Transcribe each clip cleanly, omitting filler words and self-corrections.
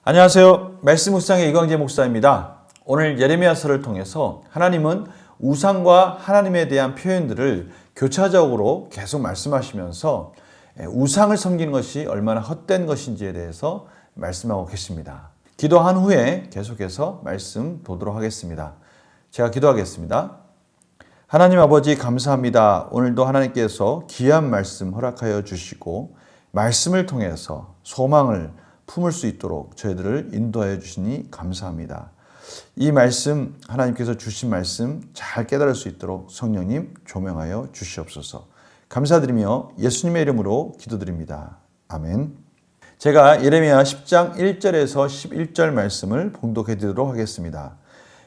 안녕하세요. 말씀 묵상의 이광재 목사입니다. 오늘 예레미야서를 통해서 하나님은 우상과 하나님에 대한 표현들을 교차적으로 계속 말씀하시면서 우상을 섬기는 것이 얼마나 헛된 것인지에 대해서 말씀하고 계십니다. 기도한 후에 계속해서 말씀 보도록 하겠습니다. 제가 기도하겠습니다. 하나님 아버지 감사합니다. 오늘도 하나님께서 귀한 말씀 허락하여 주시고 말씀을 통해서 소망을 품을 수 있도록 저희들을 인도하여 주시니 감사합니다. 이 말씀, 하나님께서 주신 말씀 잘 깨달을 수 있도록 성령님 조명하여 주시옵소서. 감사드리며 예수님의 이름으로 기도드립니다. 아멘. 제가 예레미야 10장 1절에서 11절 말씀을 봉독해 드리도록 하겠습니다.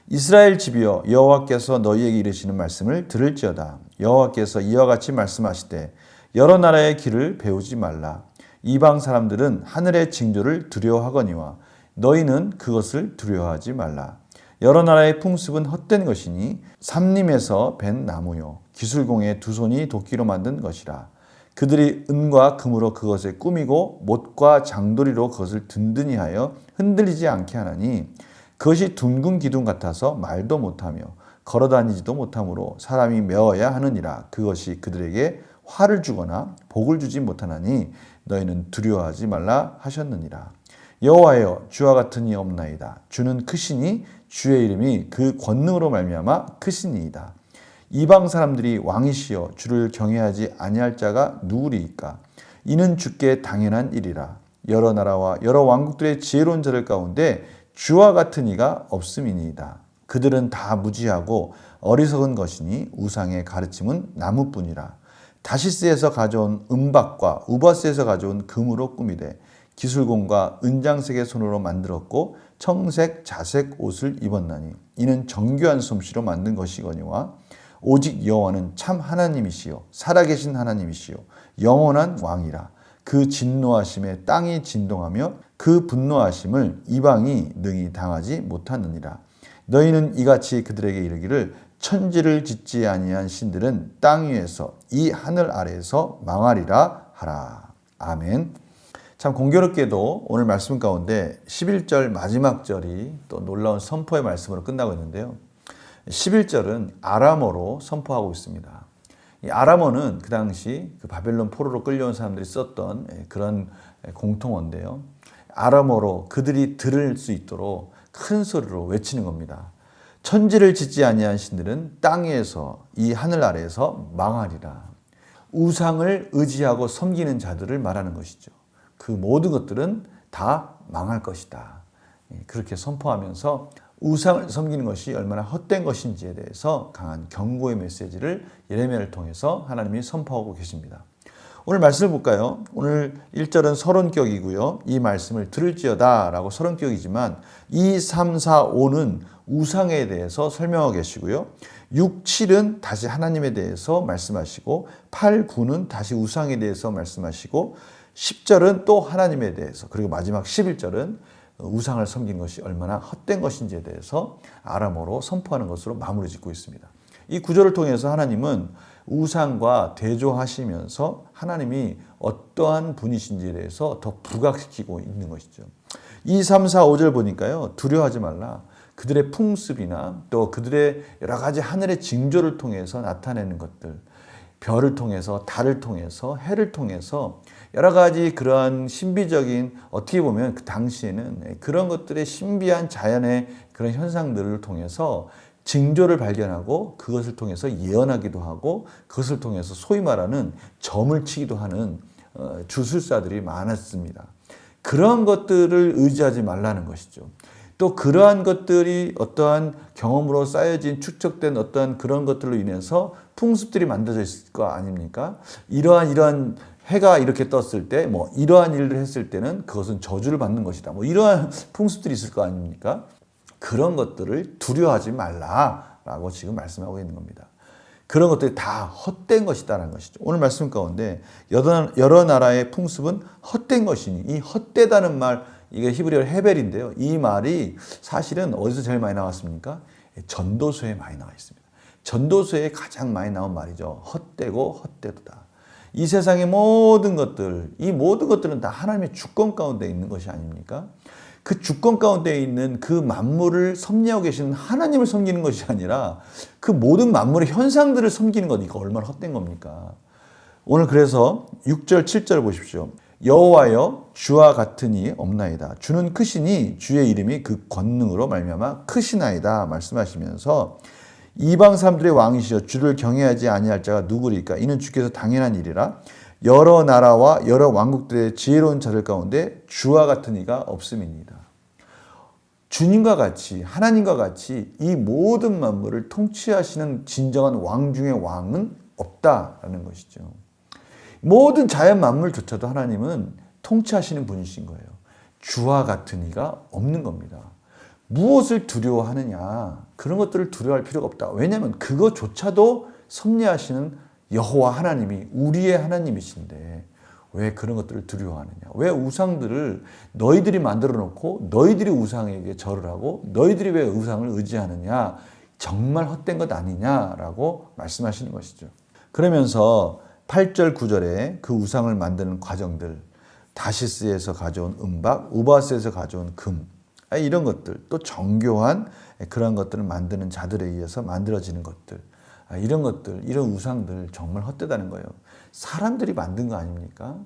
이스라엘 집이여 여호와께서 너희에게 이르시는 말씀을 들을지어다. 여호와께서 이와 같이 말씀하시되 여러 나라의 길을 배우지 말라. 이방 사람들은 하늘의 징조를 두려워하거니와 너희는 그것을 두려워하지 말라. 여러 나라의 풍습은 헛된 것이니 삼림에서 벤 나무요 기술공의 두 손이 도끼로 만든 것이라. 그들이 은과 금으로 그것을 꾸미고 못과 장도리로 그것을 든든히 하여 흔들리지 않게 하나니 그것이 둥근 기둥 같아서 말도 못하며 걸어다니지도 못하므로 사람이 메어야 하느니라. 그것이 그들에게 화를 주거나 복을 주지 못하나니 너희는 두려워하지 말라 하셨느니라. 여호와여 주와 같은 이 없나이다. 주는 크시니 주의 이름이 그 권능으로 말미암아 크시니이다. 이방 사람들이 왕이시여 주를 경외하지 아니할 자가 누구리이까? 이는 주께 당연한 일이라. 여러 나라와 여러 왕국들의 지혜로운 자들 가운데 주와 같은 이가 없음이니이다. 그들은 다 무지하고 어리석은 것이니 우상의 가르침은 나무뿐이라. 다시스에서 가져온 은박과 우버스에서 가져온 금으로 꾸미되 기술공과 은장색의 손으로 만들었고 청색 자색 옷을 입었나니 이는 정교한 솜씨로 만든 것이거니와 오직 여호와는 참 하나님이시요 살아계신 하나님이시요 영원한 왕이라. 그 진노하심에 땅이 진동하며 그 분노하심을 이방이 능히 당하지 못하느니라. 너희는 이같이 그들에게 이르기를 천지를 짓지 아니한 신들은 땅 위에서 이 하늘 아래에서 망하리라 하라. 아멘. 참 공교롭게도 오늘 말씀 가운데 11절 마지막 절이 또 놀라운 선포의 말씀으로 끝나고 있는데요. 11절은 아람어로 선포하고 있습니다. 이 아람어는 그 당시 그 바벨론 포로로 끌려온 사람들이 썼던 그런 공통어인데요. 아람어로 그들이 들을 수 있도록 큰 소리로 외치는 겁니다. 천지를 짓지 아니한 신들은 땅 위에서 이 하늘 아래에서 망하리라. 우상을 의지하고 섬기는 자들을 말하는 것이죠. 그 모든 것들은 다 망할 것이다. 그렇게 선포하면서 우상을 섬기는 것이 얼마나 헛된 것인지에 대해서 강한 경고의 메시지를 예레미야를 통해서 하나님이 선포하고 계십니다. 오늘 말씀을 볼까요? 오늘 1절은 서론격이고요. 이 말씀을 들을지어다 라고 서론격이지만 2, 3, 4, 5는 우상에 대해서 설명하고 계시고요. 6, 7은 다시 하나님에 대해서 말씀하시고 8, 9는 다시 우상에 대해서 말씀하시고 10절은 또 하나님에 대해서 그리고 마지막 11절은 우상을 섬기는 것이 얼마나 헛된 것인지에 대해서 아람어로 선포하는 것으로 마무리 짓고 있습니다. 이 구절을 통해서 하나님은 우상과 대조하시면서 하나님이 어떠한 분이신지에 대해서 더 부각시키고 있는 것이죠. 2, 3, 4, 5절 보니까요. 두려워하지 말라. 그들의 풍습이나 또 그들의 여러 가지 하늘의 징조를 통해서 나타내는 것들, 별을 통해서, 달을 통해서, 해를 통해서 여러 가지 그러한 신비적인 어떻게 보면 그 당시에는 그런 것들의 신비한 자연의 그런 현상들을 통해서 징조를 발견하고 그것을 통해서 예언하기도 하고 그것을 통해서 소위 말하는 점을 치기도 하는 주술사들이 많았습니다. 그런 것들을 의지하지 말라는 것이죠. 또 그러한 것들이 어떠한 경험으로 쌓여진 축적된 어떠한 그런 것들로 인해서 풍습들이 만들어져 있을 거 아닙니까? 이러한 해가 이렇게 떴을 때 뭐 이러한 일을 했을 때는 그것은 저주를 받는 것이다. 뭐 이러한 풍습들이 있을 거 아닙니까? 그런 것들을 두려워하지 말라라고 지금 말씀하고 있는 겁니다. 그런 것들이 다 헛된 것이다라는 것이죠. 오늘 말씀 가운데 여러 나라의 풍습은 헛된 것이니 이 헛되다는 말 이게 히브리어 헤벨인데요. 이 말이 사실은 어디서 제일 많이 나왔습니까? 전도서에 많이 나와 있습니다. 전도서에 가장 많이 나온 말이죠. 헛되고 헛되도다. 이 세상의 모든 것들, 이 모든 것들은 다 하나님의 주권 가운데 있는 것이 아닙니까? 그 주권 가운데 있는 그 만물을 섭리하고 계시는 하나님을 섬기는 것이 아니라 그 모든 만물의 현상들을 섬기는 것, 이거 얼마나 헛된 겁니까? 오늘 그래서 6절, 7절 보십시오. 여호와여 주와 같은 이 없나이다. 주는 크시니 주의 이름이 그 권능으로 말미암아 크시나이다 말씀하시면서 이방 사람들의 왕이시여 주를 경외하지 아니할 자가 누구리까? 이는 주께서 당연한 일이라. 여러 나라와 여러 왕국들의 지혜로운 자들 가운데 주와 같은 이가 없음이니이다. 주님과 같이 하나님과 같이 이 모든 만물을 통치하시는 진정한 왕 중의 왕은 없다라는 것이죠. 모든 자연 만물조차도 하나님은 통치하시는 분이신 거예요. 주와 같은 이가 없는 겁니다. 무엇을 두려워하느냐? 그런 것들을 두려워할 필요가 없다. 왜냐하면 그것조차도 섭리하시는 여호와 하나님이 우리의 하나님이신데 왜 그런 것들을 두려워하느냐? 왜 우상들을 너희들이 만들어 놓고 너희들이 우상에게 절을 하고 너희들이 왜 우상을 의지하느냐? 정말 헛된 것 아니냐라고 말씀하시는 것이죠. 그러면서 8절 9절에 그 우상을 만드는 과정들, 다시스에서 가져온 은박, 우바스에서 가져온 금, 이런 것들, 또 정교한 그런 것들을 만드는 자들에 의해서 만들어지는 것들, 이런 것들, 이런 우상들 정말 헛되다는 거예요. 사람들이 만든 거 아닙니까?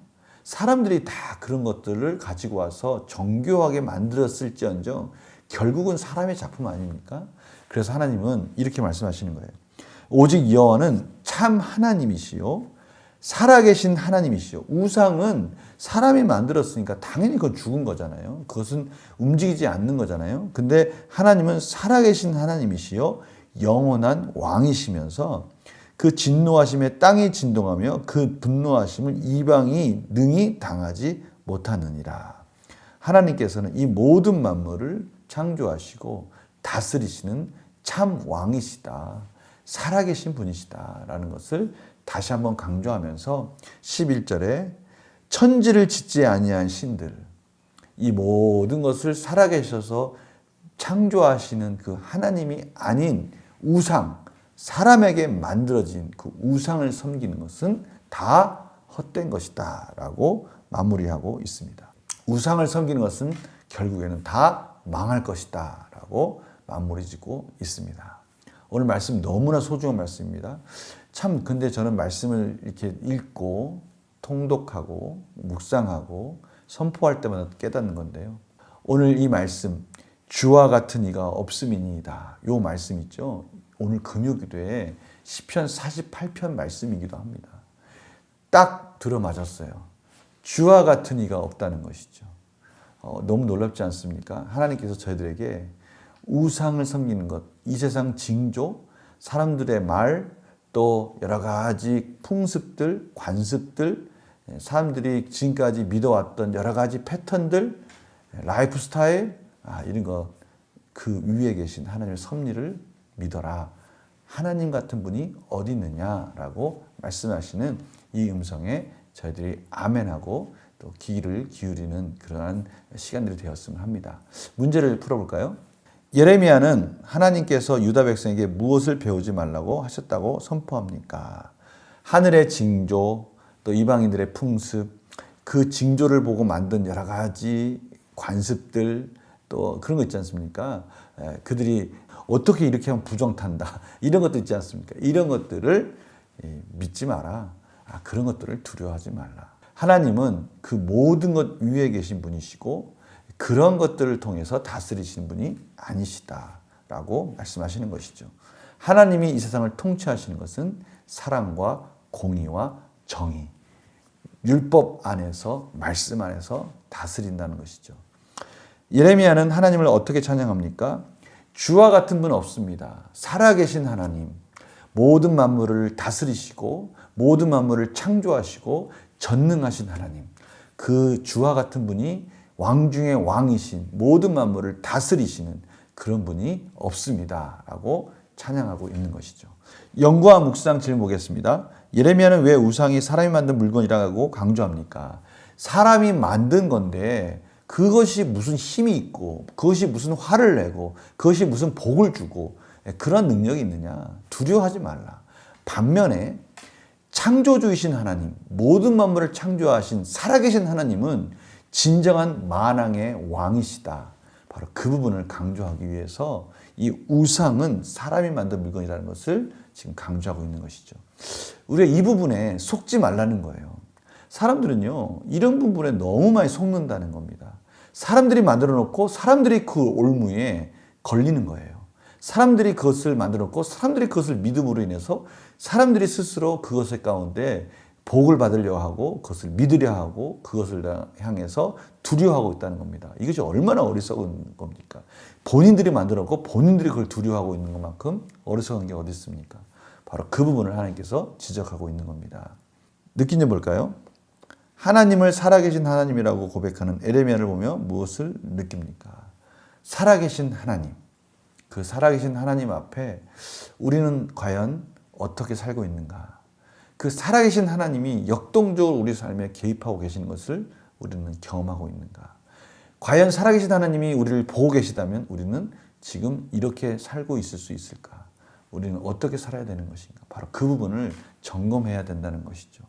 사람들이 다 그런 것들을 가지고 와서 정교하게 만들었을지언정 결국은 사람의 작품 아닙니까? 그래서 하나님은 이렇게 말씀하시는 거예요. 오직 여호와는 참 하나님이시요 살아계신 하나님이시요. 우상은 사람이 만들었으니까 당연히 그건 죽은 거잖아요. 그것은 움직이지 않는 거잖아요. 근데 하나님은 살아계신 하나님이시요 영원한 왕이시면서 그 진노하심에 땅이 진동하며 그 분노하심을 이방이 능히 당하지 못하느니라. 하나님께서는 이 모든 만물을 창조하시고 다스리시는 참 왕이시다. 살아계신 분이시다라는 것을 다시 한번 강조하면서 11절에 천지를 짓지 아니한 신들, 이 모든 것을 살아계셔서 창조하시는 그 하나님이 아닌 우상, 사람에게 만들어진 그 우상을 섬기는 것은 다 헛된 것이다 라고 마무리하고 있습니다. 우상을 섬기는 것은 결국에는 다 망할 것이다 라고 마무리 짓고 있습니다. 오늘 말씀 너무나 소중한 말씀입니다. 참 근데 저는 말씀을 이렇게 읽고 통독하고 묵상하고 선포할 때마다 깨닫는 건데요. 오늘 이 말씀 주와 같은 이가 없음이니이다. 이 말씀 있죠. 오늘 금요기도에 시편 48편 말씀이기도 합니다. 딱 들어맞았어요. 주와 같은 이가 없다는 것이죠. 너무 놀랍지 않습니까? 하나님께서 저희들에게 우상을 섬기는 것, 이 세상 징조, 사람들의 말, 또 여러 가지 풍습들, 관습들, 사람들이 지금까지 믿어왔던 여러 가지 패턴들, 라이프 스타일, 이런 거, 그 위에 계신 하나님의 섭리를 믿어라. 하나님 같은 분이 어디 있느냐라고 말씀하시는 이 음성에 저희들이 아멘하고 또 귀를 기울이는 그러한 시간들이 되었으면 합니다. 문제를 풀어볼까요? 예레미야는 하나님께서 유다 백성에게 무엇을 배우지 말라고 하셨다고 선포합니까? 하늘의 징조, 또 이방인들의 풍습, 그 징조를 보고 만든 여러 가지 관습들, 또 그런 거 있지 않습니까? 그들이 어떻게 이렇게 하면 부정탄다. 이런 것도 있지 않습니까? 이런 것들을 믿지 마라. 그런 것들을 두려워하지 말라. 하나님은 그 모든 것 위에 계신 분이시고 그런 것들을 통해서 다스리시는 분이 아니시다라고 말씀하시는 것이죠. 하나님이 이 세상을 통치하시는 것은 사랑과 공의와 정의, 율법 안에서, 말씀 안에서 다스린다는 것이죠. 예레미야는 하나님을 어떻게 찬양합니까? 주와 같은 분 없습니다. 살아계신 하나님, 모든 만물을 다스리시고 모든 만물을 창조하시고 전능하신 하나님, 그 주와 같은 분이 왕 중의 왕이신 모든 만물을 다스리시는 그런 분이 없습니다 라고 찬양하고 있는 것이죠. 연구와 묵상 질문 보겠습니다. 예레미야는 왜 우상이 사람이 만든 물건이라고 강조합니까? 사람이 만든 건데 그것이 무슨 힘이 있고 그것이 무슨 화를 내고 그것이 무슨 복을 주고 그런 능력이 있느냐? 두려워하지 말라. 반면에 창조주이신 하나님, 모든 만물을 창조하신 살아계신 하나님은 진정한 만왕의 왕이시다. 바로 그 부분을 강조하기 위해서 이 우상은 사람이 만든 물건이라는 것을 지금 강조하고 있는 것이죠. 우리가 이 부분에 속지 말라는 거예요. 사람들은요, 이런 부분에 너무 많이 속는다는 겁니다. 사람들이 만들어 놓고 사람들이 그 올무에 걸리는 거예요. 사람들이 그것을 만들어 놓고 사람들이 그것을 믿음으로 인해서 사람들이 스스로 그것의 가운데 복을 받으려 하고 그것을 믿으려 하고 그것을 향해서 두려워하고 있다는 겁니다. 이것이 얼마나 어리석은 겁니까? 본인들이 만들어 놓고 본인들이 그걸 두려워하고 있는 것만큼 어리석은 게 어디 있습니까? 바로 그 부분을 하나님께서 지적하고 있는 겁니다. 느낀 점 볼까요? 하나님을 살아계신 하나님이라고 고백하는 에레미야를 보며 무엇을 느낍니까? 살아계신 하나님. 그 살아계신 하나님 앞에 우리는 과연 어떻게 살고 있는가? 그 살아계신 하나님이 역동적으로 우리 삶에 개입하고 계시는 것을 우리는 경험하고 있는가? 과연 살아계신 하나님이 우리를 보고 계시다면 우리는 지금 이렇게 살고 있을 수 있을까? 우리는 어떻게 살아야 되는 것인가? 바로 그 부분을 점검해야 된다는 것이죠.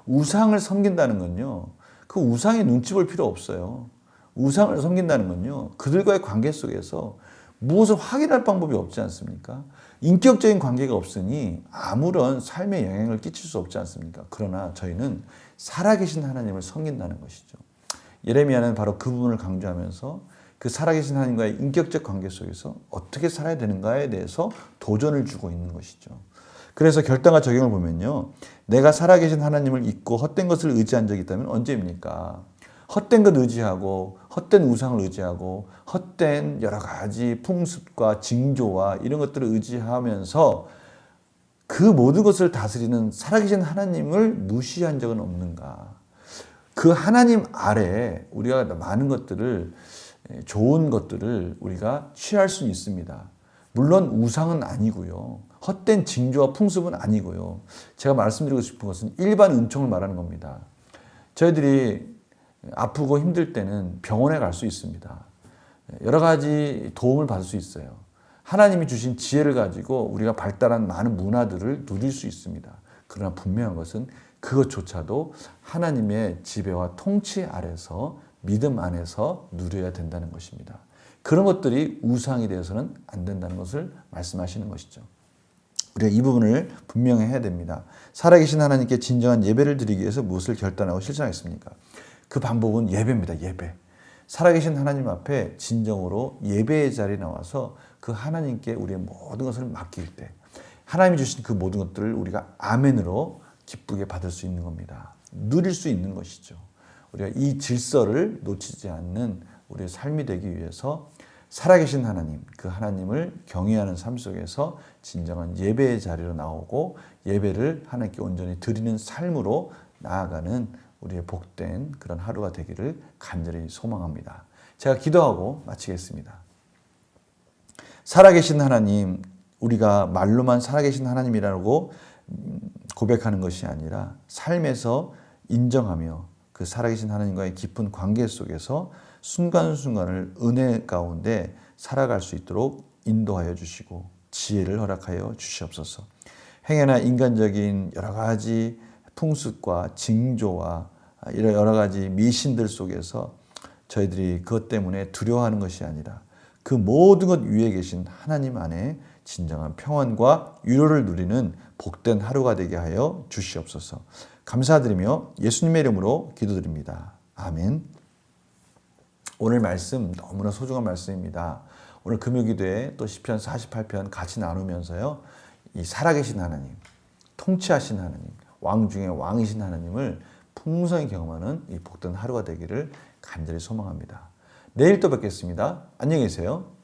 우상을 섬긴다는 건요, 그 우상에 눈치 볼 필요 없어요. 우상을 섬긴다는 건요, 그들과의 관계 속에서 무엇을 확인할 방법이 없지 않습니까? 인격적인 관계가 없으니 아무런 삶에 영향을 끼칠 수 없지 않습니까? 그러나 저희는 살아계신 하나님을 섬긴다는 것이죠. 예레미야는 바로 그 부분을 강조하면서 그 살아계신 하나님과의 인격적 관계 속에서 어떻게 살아야 되는가에 대해서 도전을 주고 있는 것이죠. 그래서 결단과 적용을 보면요, 내가 살아계신 하나님을 잊고 헛된 것을 의지한 적이 있다면 언제입니까? 헛된 것 의지하고 헛된 우상을 의지하고 헛된 여러 가지 풍습과 징조와 이런 것들을 의지하면서 그 모든 것을 다스리는 살아계신 하나님을 무시한 적은 없는가? 그 하나님 아래 우리가 많은 것들을, 좋은 것들을 우리가 취할 수 있습니다. 물론 우상은 아니고요, 헛된 징조와 풍습은 아니고요, 제가 말씀드리고 싶은 것은 일반 은총을 말하는 겁니다. 저희들이 아프고 힘들 때는 병원에 갈 수 있습니다. 여러 가지 도움을 받을 수 있어요. 하나님이 주신 지혜를 가지고 우리가 발달한 많은 문화들을 누릴 수 있습니다. 그러나 분명한 것은 그것조차도 하나님의 지배와 통치 아래서 믿음 안에서 누려야 된다는 것입니다. 그런 것들이 우상이 되어서는 안 된다는 것을 말씀하시는 것이죠. 우리가 이 부분을 분명히 해야 됩니다. 살아계신 하나님께 진정한 예배를 드리기 위해서 무엇을 결단하고 실천하겠습니까? 그 방법은 예배입니다. 예배. 살아계신 하나님 앞에 진정으로 예배의 자리에 나와서 그 하나님께 우리의 모든 것을 맡길 때 하나님이 주신 그 모든 것들을 우리가 아멘으로 기쁘게 받을 수 있는 겁니다. 누릴 수 있는 것이죠. 우리가 이 질서를 놓치지 않는 우리의 삶이 되기 위해서 살아계신 하나님, 그 하나님을 경외하는 삶 속에서 진정한 예배의 자리로 나오고 예배를 하나님께 온전히 드리는 삶으로 나아가는 우리의 복된 그런 하루가 되기를 간절히 소망합니다. 제가 기도하고 마치겠습니다. 살아계신 하나님, 우리가 말로만 살아계신 하나님이라고 고백하는 것이 아니라 삶에서 인정하며 그 살아계신 하나님과의 깊은 관계 속에서 순간순간을 은혜 가운데 살아갈 수 있도록 인도하여 주시고 지혜를 허락하여 주시옵소서. 행여나 인간적인 여러 가지 풍습과 징조와 이런 여러 가지 미신들 속에서 저희들이 그것 때문에 두려워하는 것이 아니라 그 모든 것 위에 계신 하나님 안에 진정한 평안과 위로를 누리는 복된 하루가 되게 하여 주시옵소서. 감사드리며 예수님의 이름으로 기도드립니다. 아멘. 오늘 말씀 너무나 소중한 말씀입니다. 오늘 금요기도에 또 시편 48편 같이 나누면서요, 이 살아계신 하나님, 통치하신 하나님, 왕 중에 왕이신 하나님을 풍성히 경험하는 이 복된 하루가 되기를 간절히 소망합니다. 내일 또 뵙겠습니다. 안녕히 계세요.